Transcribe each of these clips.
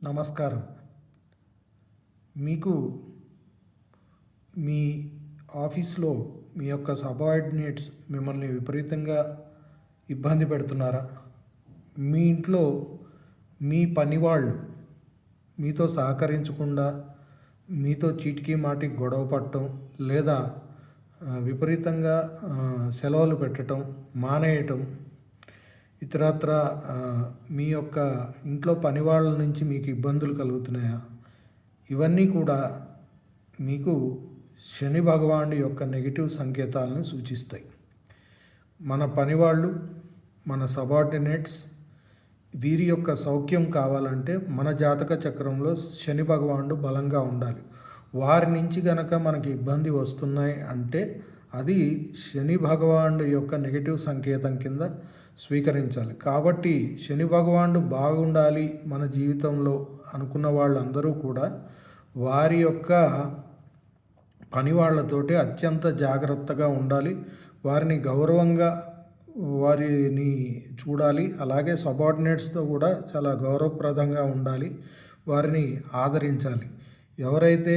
నమస్కారం. మీకు మీ ఆఫీస్‌లో మీ యొక్క సబార్డినేట్స్ మిమ్మల్ని విపరీతంగా ఇబ్బంది పెడుతున్నారా? మీ ఇంట్లో మీ పనివాళ్ళు మీతో సహకరించకుండా మీతో చీటికి మాటికి గొడవ పడటం, లేదా విపరీతంగా సెలవులు పెట్టటం, మానేయటం, ఇతరత్రా మీ యొక్క ఇంట్లో పనివాళ్ళ నుంచి మీకు ఇబ్బందులు కలుగుతున్నాయా? ఇవన్నీ కూడా మీకు శని భగవానుడి యొక్క నెగిటివ్ సంకేతాలను సూచిస్తాయి. మన పనివాళ్ళు, మన సబార్డినేట్స్ వీరి యొక్క సౌఖ్యం కావాలంటే మన జాతక చక్రంలో శని భగవానుడు బలంగా ఉండాలి. వారి నుంచి గనక మనకి ఇబ్బంది వస్తున్నాయి అంటే అది శని భగవానుడు యొక్క నెగిటివ్ సంకేతం కింద స్వీకరించాలి. కాబట్టి శని భగవానుడు బాగుండాలి మన జీవితంలో అనుకున్న వాళ్ళందరూ కూడా వారి యొక్క పని వాళ్ళతోటి అత్యంత జాగ్రత్తగా ఉండాలి. వారిని గౌరవంగా వారిని చూడాలి. అలాగే సబార్డినేట్స్తో కూడా చాలా గౌరవప్రదంగా ఉండాలి. వారిని ఆదరించాలి. ఎవరైతే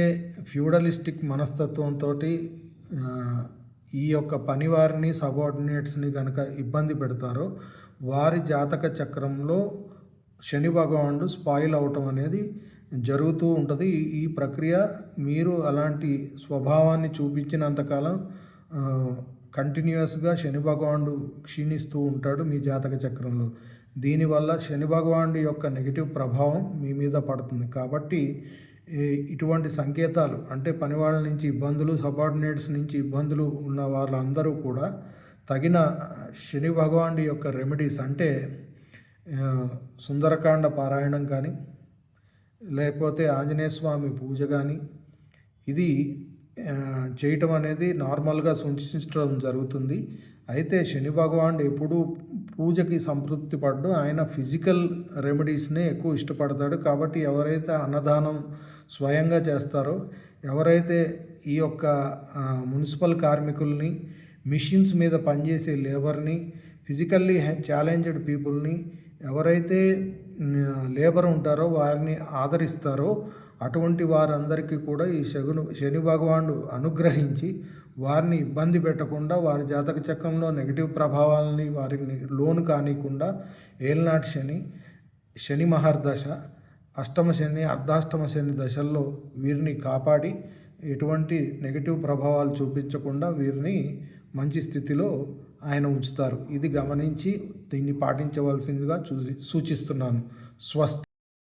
ఫ్యూడలిస్టిక్ మనస్తత్వంతో ఈ యొక్క పనివారిని సబార్డినేట్స్ని కనుక ఇబ్బంది పెడతారో వారి జాతక చక్రంలో శని భగవానుడు స్పాయిల్ అవటం అనేది జరుగుతూ ఉంటుంది. ఈ ప్రక్రియ మీరు అలాంటి స్వభావాన్ని చూపించినంతకాలం కంటిన్యూస్గా శని భగవానుడు క్షీణిస్తూ ఉంటాడు మీ జాతక చక్రంలో. దీనివల్ల శని భగవానుడి యొక్క నెగిటివ్ ప్రభావం మీ మీద పడుతుంది. కాబట్టి ఇటువంటి సంకేతాలు అంటే పనివాళ్ళ నుంచి ఇబ్బందులు, సబార్డినేట్స్ నుంచి ఇబ్బందులు ఉన్న వాళ్ళందరూ కూడా తగిన శని భగవానుడి యొక్క రెమెడీస్ అంటే సుందరకాండ పారాయణం కానీ, లేకపోతే ఆంజనేయ స్వామి పూజ కానీ ఇది చేయటం అనేది నార్మల్గా సూచించడం జరుగుతుంది. అయితే శని భగవానుడు ఎప్పుడూ పూజకి సంతృప్తి పడ్డు, ఆయన ఫిజికల్ రెమెడీస్నే ఎక్కువ ఇష్టపడతాడు. కాబట్టి ఎవరైతే అన్నదానం స్వయంగా చేస్తారో, ఎవరైతే ఈ యొక్క మున్సిపల్ కార్మికుల్ని, మిషన్స్ మీద పనిచేసే లేబర్ని, ఫిజికల్లీ ఛాలెంజ్డ్ పీపుల్ని ఎవరైతే లేబర్ ఉంటారో వారిని ఆదరిస్తారో అటువంటి వారందరికీ కూడా ఈ శని భగవానుడు అనుగ్రహించి వారిని ఇబ్బంది పెట్టకుండా, వారి జాతక చక్రంలో నెగిటివ్ ప్రభావాలని వారిని లోను కానికుండా ఏలినాటి శని, శని మహర్దశ, అష్టమ శని, అర్ధాష్టమ శని దశల్లో వీరిని కాపాడి ఎటువంటి నెగిటివ్ ప్రభావాలు చూపించకుండా వీరిని మంచి స్థితిలో ఆయన ఉంచుతారు. ఇది గమనించి దీన్ని పాటించవలసిందిగా సూచిస్తున్నాను. స్వస్తి.